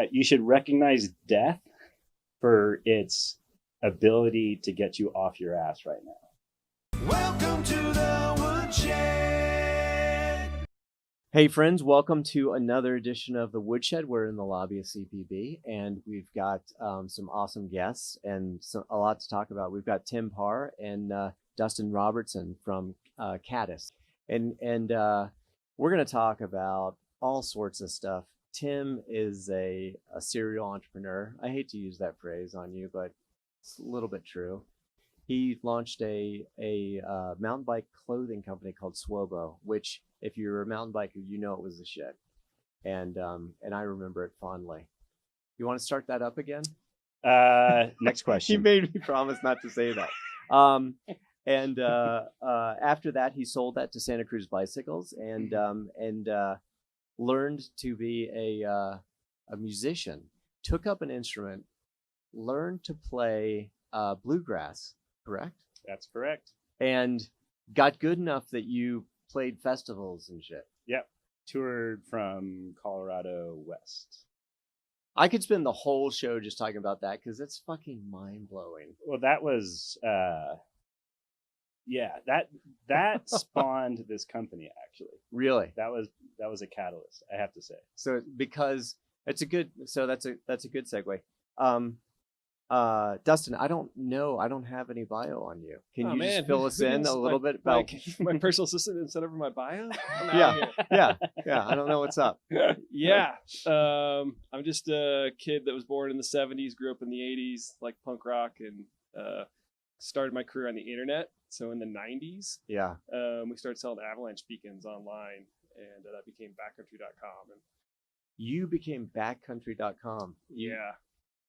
You should recognize death for its ability to get you off your ass right now. Welcome to the Woodshed. Hey friends, welcome to another edition of the Woodshed. We're in the lobby of CPB, and we've got some awesome guests and a lot to talk about. We've got Tim Parr and Dustin Robertson from Caddis, and we're going to talk about all sorts of stuff. Tim is a serial entrepreneur. I hate to use that phrase on you, but it's a little bit true. He launched a mountain bike clothing company called Swobo, which, if you're a mountain biker, you know it was the shit. And I remember it fondly. You want to start that up again? Next question. He made me promise not to say that. After that, he sold that to Santa Cruz Bicycles and learned to be a musician. Took up an instrument, learned to play bluegrass. Correct? That's correct. And got good enough that you played festivals and shit. Yep. Toured from Colorado west. I could spend the whole show just talking about that because it's fucking mind-blowing. Well, that was that spawned this company, actually. Really? That was a catalyst, I have to say. So because that's a good segue. Dustin, I don't have any bio on you. Can you just fill us in a little bit about my personal assistant and sent over my bio? Yeah. I don't know what's up. Yeah. I'm just a kid that was born in the 70s, grew up in the 80s, like punk rock, and started my career on the internet. So in the 90s, we started selling avalanche beacons online, and that became backcountry.com. And you became backcountry.com. Yeah.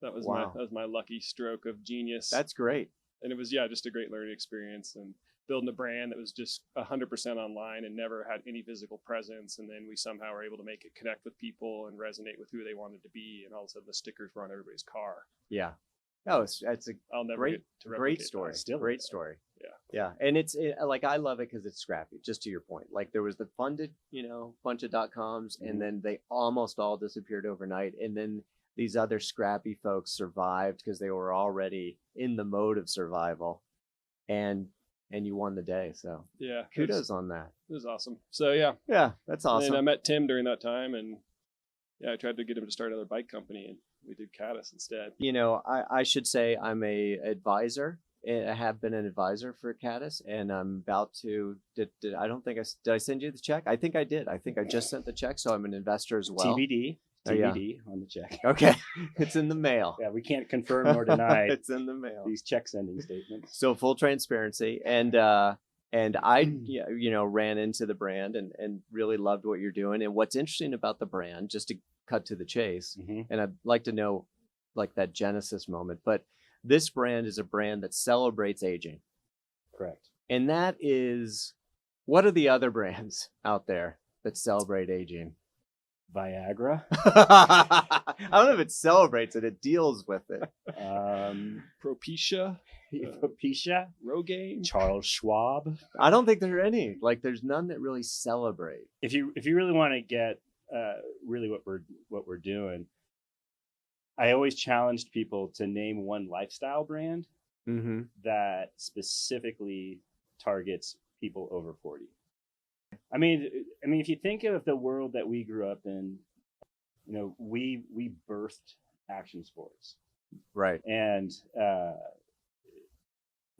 That was wow. my lucky stroke of genius. That's great. And it was just a great learning experience, and building a brand that was just 100% online and never had any physical presence. And then we somehow were able to make it connect with people and resonate with who they wanted to be. And all of a sudden the stickers were on everybody's car. Yeah. Oh, it's a I'll never great story. That. Still great story. Yeah. And it's like, I love it because it's scrappy, just to your point. Like there was the funded, bunch of .coms, and then they almost all disappeared overnight. And then these other scrappy folks survived because they were already in the mode of survival, and you won the day. So yeah, kudos on that. It was awesome. So yeah, that's awesome. And I met Tim during that time, and I tried to get him to start another bike company, and we did Caddis instead. I should say I'm a advisor. I have been an advisor for Caddis, and I'm about to. Did I send you the check? I think I did. I think I just sent the check, so I'm an investor as well. TBD on the check. Okay. It's in the mail. Yeah, we can't confirm nor deny it's in the mail. These check sending statements. So full transparency. And I ran into the brand and really loved what you're doing. And what's interesting about the brand, just to cut to the chase, and I'd like to know like that genesis moment, but this brand is a brand that celebrates aging. Correct. And that is, what are the other brands out there that celebrate aging? Viagra. I don't know if it celebrates it. It deals with it. Propecia. Rogaine. Charles Schwab. I don't think there are any. Like, there's none that really celebrate. If you really want to get really what we're doing, I always challenged people to name one lifestyle brand that specifically targets people over 40. I mean, if you think of the world that we grew up in, we birthed action sports, right? And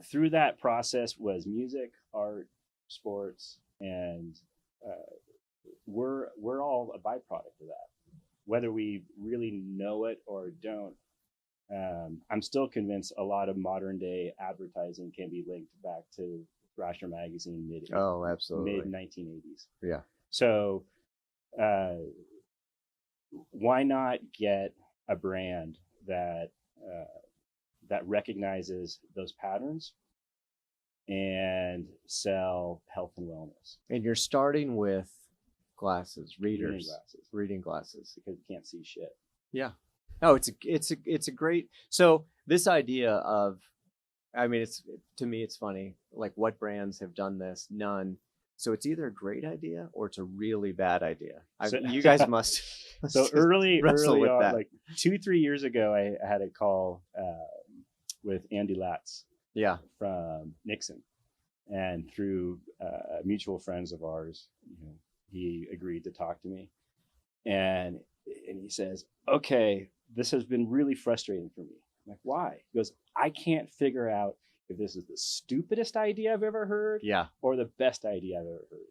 through that process was music, art, sports, and we're all a byproduct of that, whether we really know it or don't. I'm still convinced a lot of modern day advertising can be linked back to Thrasher magazine mid 1980s. Yeah. So why not get a brand that recognizes those patterns and sell health and wellness? And you're starting with glasses, reading glasses, because you can't see shit. Yeah. No, it's a great. So this idea of, to me, it's funny. Like, what brands have done this? None. So it's either a great idea or it's a really bad idea. So- you guys must. So early wrestle with on, that. like 2-3 years ago, I had a call with Andy Latz Yeah. from Nixon, and through mutual friends of ours, he agreed to talk to me, and he says, "Okay, this has been really frustrating for me." I'm like, "Why?" He goes, "I can't figure out if this is the stupidest idea I've ever heard, Yeah. or the best idea I've ever heard."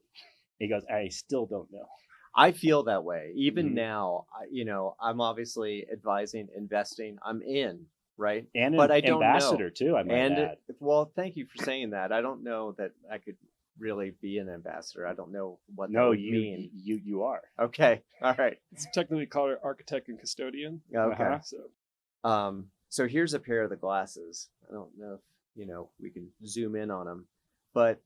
He goes, "I still don't know." I feel that way. Even Mhm. now, I'm obviously advising, investing. I'm in, right? And But an I don't know. ambassador too, I might add. Well, thank you for saying that. I don't know that I could really be an ambassador. I don't know what that No, would you mean. you are. Okay. All right. It's technically called an architect and custodian. Okay. Uh-huh. So here's a pair of the glasses. I don't know if, we can zoom in on them, but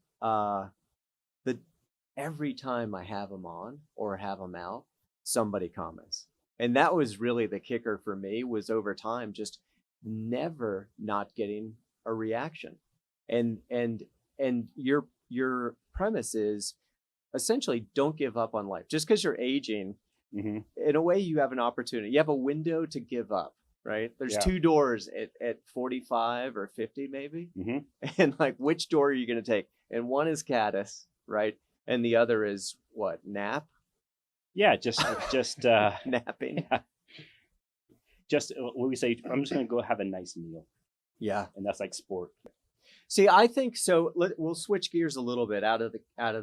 every time I have them on or have them out, somebody comments. And that was really the kicker for me, was over time just never not getting a reaction. And your premise is essentially don't give up on life. Just because you're aging, Mm-hmm. in a way you have an opportunity. You have a window to give up, right? There's Yeah. 2 doors at 45 or 50 maybe. Mm-hmm. And like, which door are you going to take? And one is Caddis, right? And the other is what? Nap? Yeah, just Napping. yeah. Just what we say, I'm just gonna go have a nice meal, Yeah. and that's like sport. See, I think so. We'll switch gears a little bit out of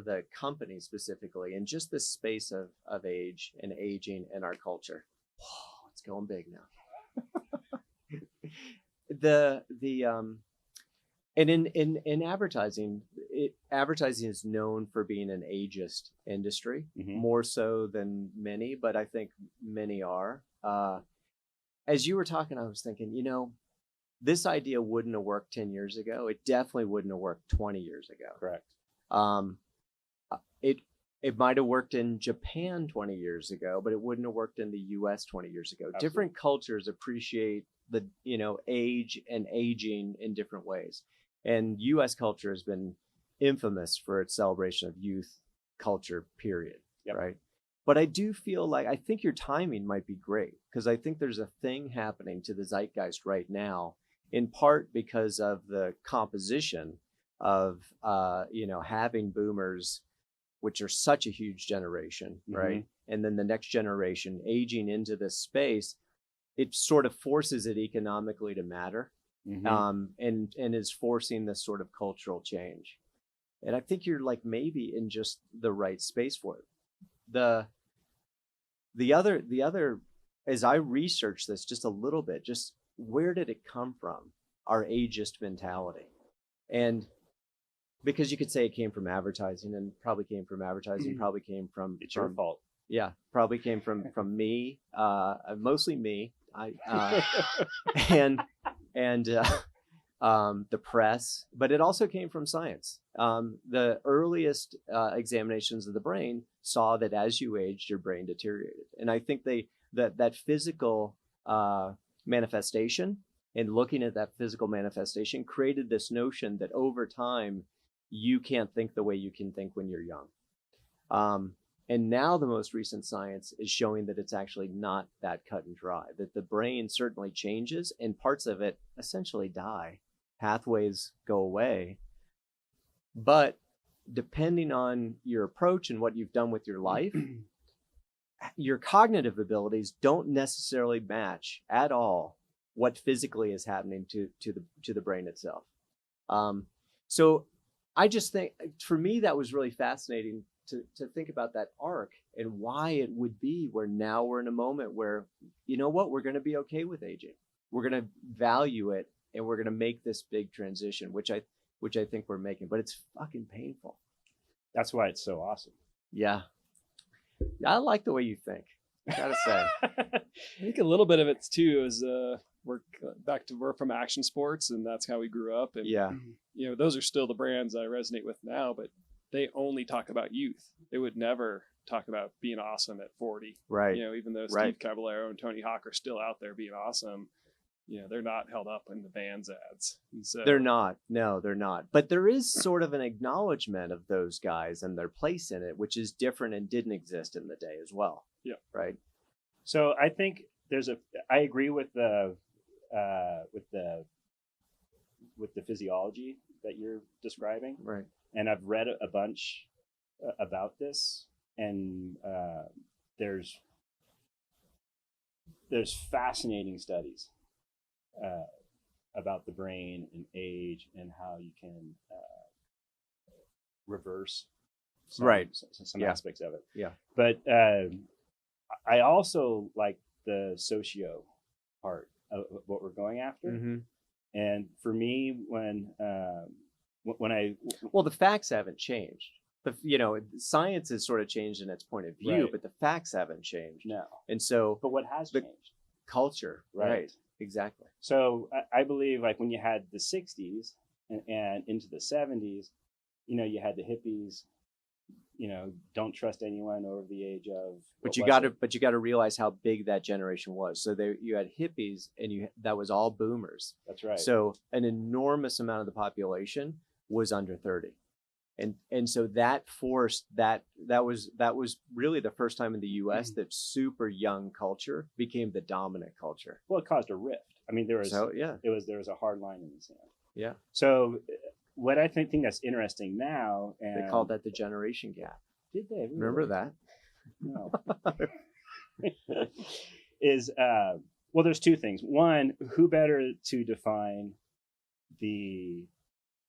the company specifically, and just this space of age and aging and our culture. Whoa, it's going big now. And in advertising, advertising is known for being an ageist industry, Mhm. more so than many, but I think many are. As you were talking, I was thinking, this idea wouldn't have worked 10 years ago. It definitely wouldn't have worked 20 years ago. Correct. It might have worked in Japan 20 years ago, but it wouldn't have worked in the US 20 years ago. Absolutely. Different cultures appreciate the, age and aging in different ways. And US culture has been infamous for its celebration of youth culture, period. Yep. Right. But I do feel like, I think your timing might be great, because I think there's a thing happening to the zeitgeist right now, in part because of the composition of, having boomers, which are such a huge generation, right? And then the next generation aging into this space, it sort of forces it economically to matter, and is forcing this sort of cultural change. And I think you're like maybe in just the right space for it. The other, as I researched this just a little bit, just where did it come from? Our ageist mentality. And because you could say it came from advertising, and probably came from advertising, probably came from, It's your fault. yeah, probably came from me, mostly me. And the press, but it also came from science. The earliest examinations of the brain saw that as you aged, your brain deteriorated, and I think that physical manifestation, and looking at that physical manifestation, created this notion that over time you can't think the way you can think when you're young. And now the most recent science is showing that it's actually not that cut and dry, that the brain certainly changes and parts of it essentially die. Pathways go away. But depending on your approach and what you've done with your life, your cognitive abilities don't necessarily match at all what physically is happening to the brain itself. So I just think, for me, that was really fascinating to think about that arc and why it would be where now we're in a moment where, you know what, we're going to be okay with aging. We're going to value it, and we're going to make this big transition, which I think we're making, but it's fucking painful. That's why it's so awesome. Yeah. I like the way you think, I gotta say. I think a little bit of it too is we're from action sports, and that's how we grew up. And Yeah. Those are still the brands I resonate with now, but they only talk about youth. They would never talk about being awesome at 40. Right. Even though Right. Steve Caballero and Tony Hawk are still out there being awesome, they're not held up in the Vans ads. And so They're not. No, they're not. But there is sort of an acknowledgement of those guys and their place in it, which is different and didn't exist in the day as well. Yeah. Right. So I think I agree with the physiology that you're describing. Right. And I've read a bunch about this, and there's fascinating studies about the brain and age and how you can reverse some aspects of it. Yeah. But I also like the socio part of what we're going after. Mm-hmm. And for me, when the facts haven't changed. Science has sort of changed in its point of view, right. but the facts haven't changed. No. And so, but what has changed? Culture, right? Exactly. So I believe, like, when you had the 60s and into the 70s, you had the hippies, don't trust anyone over the age of. But you got to realize how big that generation was. So you had hippies, and that was all boomers. That's right. So an enormous amount of the population was under 30. And so that forced that was really the first time in the US that super young culture became the dominant culture. Well, it caused a rift. I mean, there was a hard line in the sand. Yeah. So what I think that's interesting now, and they called that the generation gap. Did they? Really? Remember that? No. Is there's two things. One, who better to define the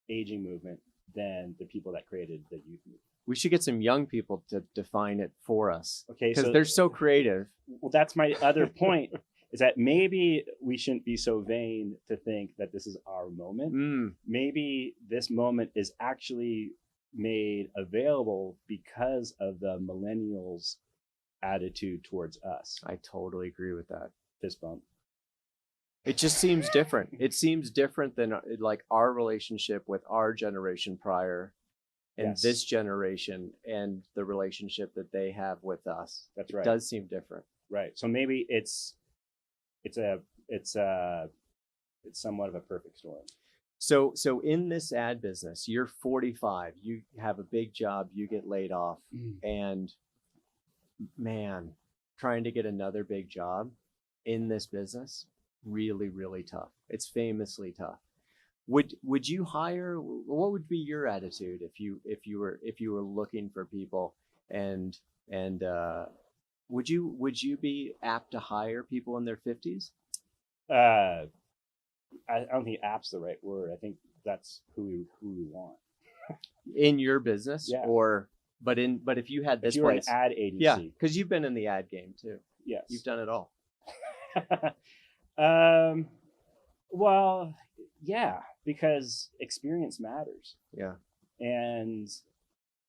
aging movement than the people that created the youth movement? We should get some young people to define it for us. Okay, because they're so creative. Well, that's my other point. Is that maybe we shouldn't be so vain to think that this is our moment. Maybe this moment is actually made available because of the millennials' attitude towards us. I totally agree with that. Fist bump. It just seems different. It seems different than like our relationship with our generation prior and this generation and the relationship that they have with us. That's right. It does seem different. Right. So maybe it's somewhat of a perfect storm. So in this ad business, you're 45, you have a big job, you get laid off, and man, trying to get another big job in this business, really, really tough. It's famously tough. Would you hire? What would be your attitude if you were looking for people, and would you be apt to hire people in their 50s? I don't think "app's" the right word. I think that's who we want in your business, yeah. But if you had this, if you were an ad agency, yeah, because you've been in the ad game too. Yes, you've done it all. Well, yeah, because experience matters. Yeah, and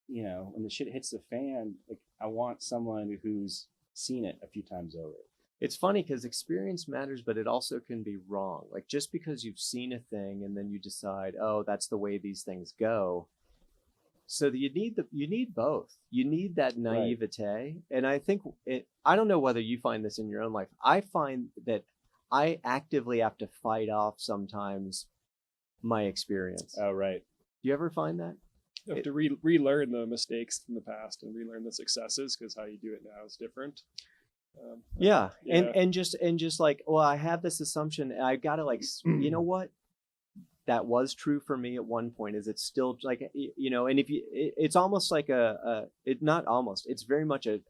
when the shit hits the fan, like, I want someone who's seen it a few times over. It's funny because experience matters, but it also can be wrong. Like, just because you've seen a thing and then you decide, oh, that's the way these things go. So you need both. You need that naivete. Right. And I think I don't know whether you find this in your own life. I find that I actively have to fight off sometimes my experience. Oh, right. Do you ever find that? You have to relearn the mistakes from the past and relearn the successes, because how you do it now is different. Yeah. And just like, well, I have this assumption, and I've got to, like, you know what? That was true for me at one point. Is it still, like, and if it's almost like it's very much a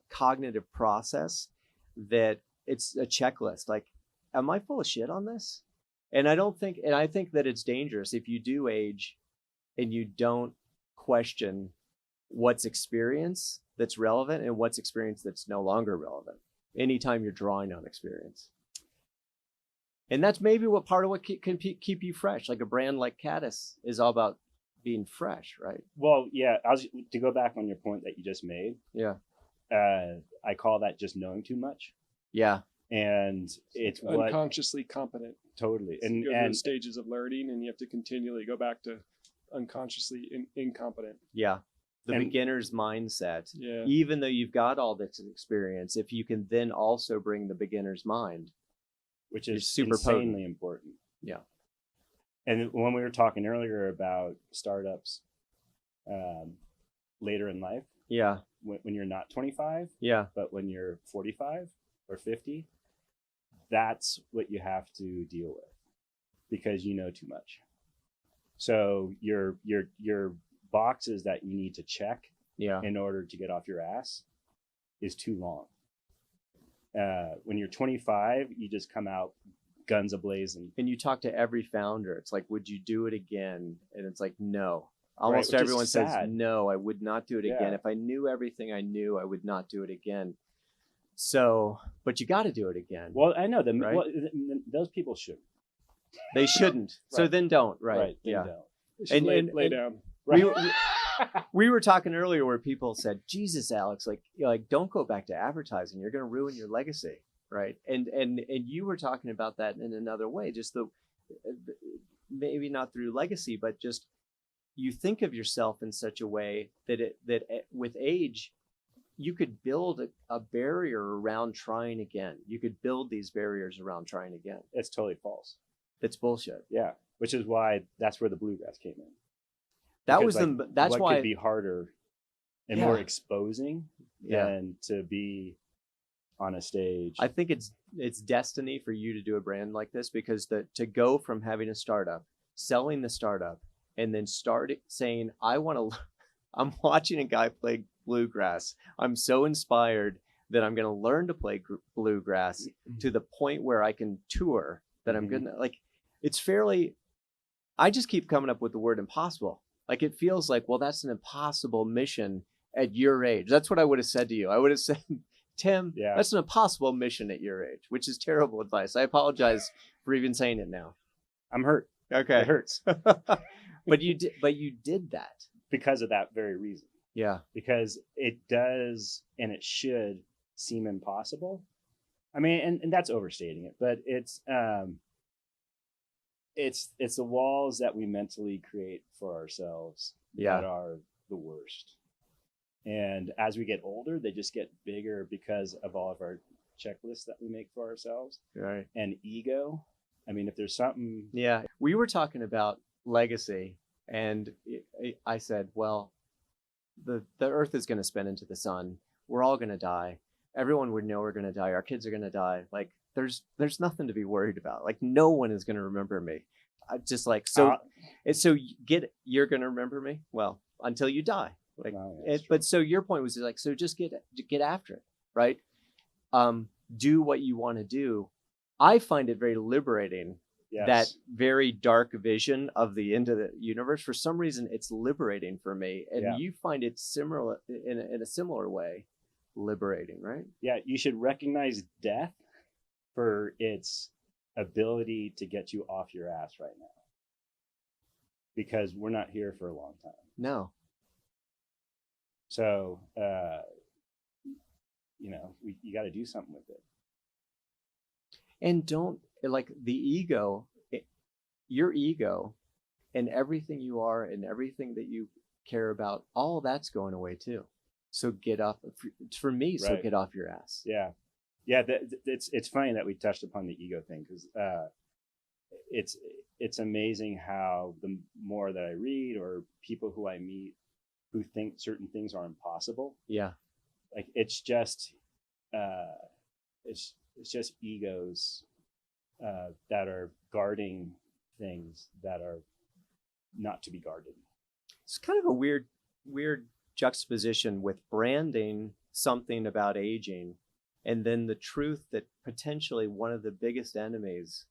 cognitive process that it's a checklist. Like, am I full of shit on this? And I think that it's dangerous if you do age and you don't question what's experience that's relevant and what's experience that's no longer relevant anytime you're drawing on experience. And that's maybe part of what can keep you fresh. Like a brand like Caddis is all about being fresh, right? Well, yeah, to go back on your point that you just made. Yeah. I call that just knowing too much. Yeah. And it's unconsciously competent. Totally. So you go through stages of learning, and you have to continually go back to unconsciously incompetent. Yeah. The beginner's mindset. Yeah. Even though you've got all this experience, if you can then also bring the beginner's mind, which is super insanely potent. important. Yeah. And when we were talking earlier about startups later in life, yeah, when you're not 25, yeah, but when you're 45 or 50, that's what you have to deal with because you know too much. So your boxes that you need to check yeah, in order to get off your ass is too long. When you're 25, you just come out guns a-blazing. And you talk to every founder. It's like, would you do it again? And it's like, no. Almost Right, everyone says, sad. no, I would not do it again. If I knew everything I knew, I would not do it again. So, but you got to do it again. Well, I know them. Right? Well, those people shouldn't. They shouldn't. So Right. then don't. Right. Right. Then yeah. don't. And lay down. Right. We were talking earlier where people said, Jesus, Alex, like don't go back to advertising. You're going to ruin your legacy. Right. And you were talking about that in another way, just the maybe not through legacy, but just you think of yourself in such a way that with age, you could build a barrier around trying again. You could build these barriers around trying again. It's totally false. That's bullshit. Yeah. Which is why that's where the bluegrass came in. That Because, was that's what why could be harder and more exposing than to be on a stage. I think it's destiny for you to do a brand like this, because to go from having a startup, selling the startup, and then start saying, I'm watching a guy play bluegrass. I'm so inspired that I'm going to learn to play bluegrass to the point where I can tour, that I'm going to, like, it's fairly, I just keep coming up with the word impossible. Like, it feels like, well, that's an impossible mission at your age. That's what I would have said to you. I would have said, Tim, that's an impossible mission at your age, which is terrible advice. I apologize for even saying it now. I'm hurt. Okay. It hurts. But you did that. Because of that very reason. Yeah. Because it does, and it should seem impossible. I mean, and that's overstating it, but it's the walls that we mentally create for ourselves that are the worst. And as we get older, they just get bigger because of all of our checklists that we make for ourselves. Right. And ego. I mean, if there's something. Yeah. We were talking about legacy, and I said, well, the earth is going to spin into the sun. We're all going to die. Everyone would know we're going to die. Our kids are going to die. Like, there's nothing to be worried about. Like, no one is going to remember me. Just like, you're going to remember me? Well, until you die. Like, but so your point was like, so just get after it, right? Do what you want to do. I find it very liberating. Yes. That very dark vision of the end of the universe. For some reason, it's liberating for me, and you find it similar in a similar way, liberating, right? Yeah, you should recognize death for its ability to get you off your ass right now, because we're not here for a long time. No. So, you got to do something with it. And don't, like, the ego, your ego and everything you are and everything that you care about, all that's going away too. So get off, for me, so get off your ass. Yeah. Yeah. It's funny that we touched upon the ego thing, because it's amazing how the more that I read, or people who I meet who think certain things are impossible. Yeah. Like, it's just egos that are guarding things that are not to be guarded. It's kind of a weird juxtaposition with branding something about aging, and then the truth that potentially one of the biggest enemies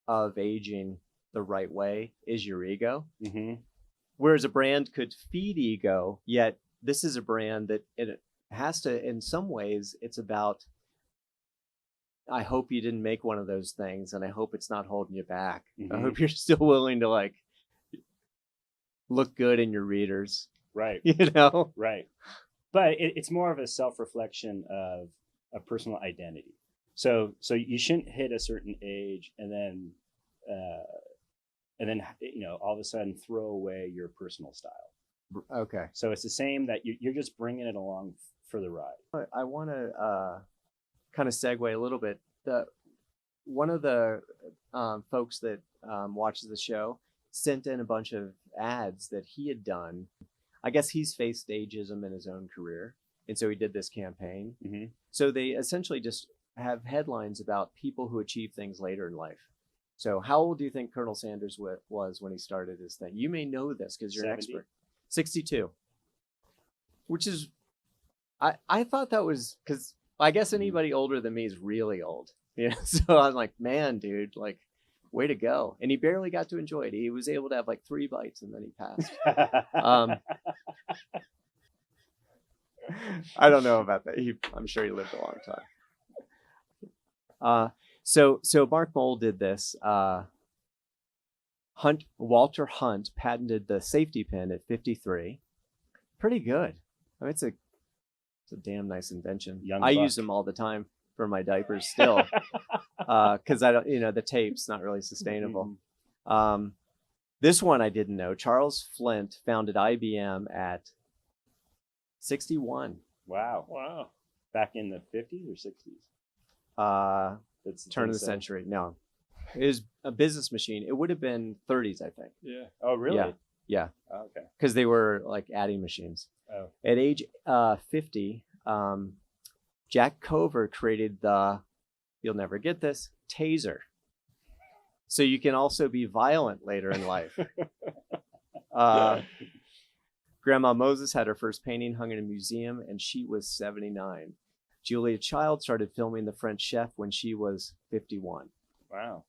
of aging the right way is your ego. Mm-hmm. Whereas a brand could feed ego, yet this is a brand that it has to, in some ways, it's about, I hope you didn't make one of those things, and I hope it's not holding you back. Mm-hmm. I hope you're still willing to, like, look good in your readers. Right. You know? Right. But it's more of a self-reflection of a personal identity. So you shouldn't hit a certain age and then all of a sudden throw away your personal style. Okay. So it's the same, that you're just bringing it along for the ride. I want to kind of segue a little bit. one of the folks that watches the show sent in a bunch of ads that he had done. I guess he's faced ageism in his own career, and so he did this campaign. Mm-hmm. So they essentially just have headlines about people who achieve things later in life. So how old do you think Colonel Sanders was when he started his thing? You may know this because you're 70? An expert. 62. Which is, I thought that was, because I guess anybody older than me is really old. You know? So I'm like, man, dude, like, way to go. And he barely got to enjoy it. He was able to have like 3 bites and then he passed. I don't know about that. I'm sure he lived a long time. So Mark Mole did this. Walter Hunt patented the safety pin at 53. Pretty good. I mean, it's a damn nice invention. I use them all the time for my diapers still, because I don't, the tape's not really sustainable. Mm-hmm. This one I didn't know. Charles Flint founded IBM at 61. Wow. Back in the 50s or 60s? That's turn of the century. No, it was a business machine. It would have been 30s, I think. Yeah. Oh, really? Yeah. Oh, okay. Because they were like adding machines. Oh. At age 50, Jack Cover created you'll never get this, taser. So you can also be violent later in life. Grandma Moses had her first painting hung in a museum, and she was 79. Julia Child started filming The French Chef when she was 51. Wow.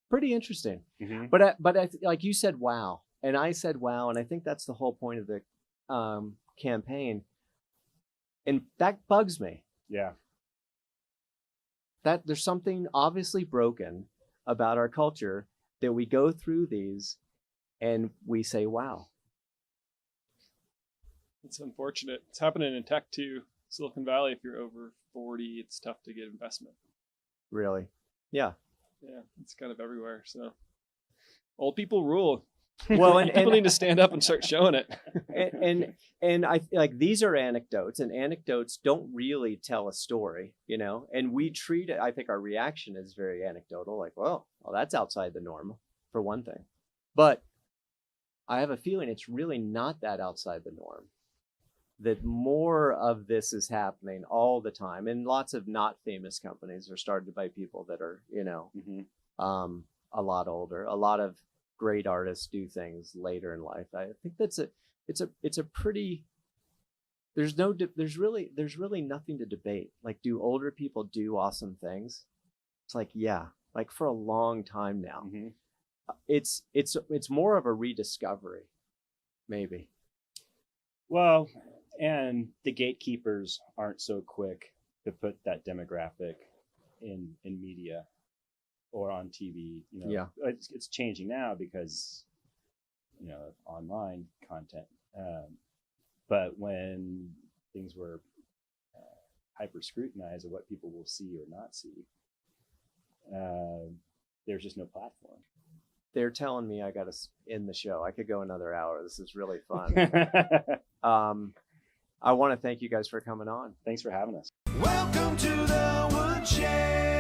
Pretty interesting. Mm-hmm. But like you said, wow. And I said, wow. And I think that's the whole point of the campaign. And that bugs me. Yeah. That there's something obviously broken about our culture that we go through these and we say, wow. It's unfortunate. It's happening in tech too. Silicon Valley, if you're over 40, it's tough to get investment. Really? Yeah. Yeah, it's kind of everywhere. So old people rule. Well, and people need to stand up and start showing it. and I like these are anecdotes, and anecdotes don't really tell a story, and we treat it, I think our reaction is very anecdotal, like, well, that's outside the norm for one thing. But I have a feeling it's really not that outside the norm, that more of this is happening all the time. And lots of not famous companies are started by people that are, mm-hmm. A lot older. A lot of great artists do things later in life. I think it's a pretty, there's really nothing to debate. Like, do older people do awesome things? It's like, yeah, like for a long time now. Mm-hmm. It's more of a rediscovery, maybe. Well, and the gatekeepers aren't so quick to put that demographic in media or on TV. Yeah, it's changing now because of online content. But when things were hyper scrutinized of what people will see or not see, there's just no platform. They're telling me I got to end the show. I could go another hour. This is really fun. I want to thank you guys for coming on. Thanks for having us. Welcome to the Woodshed.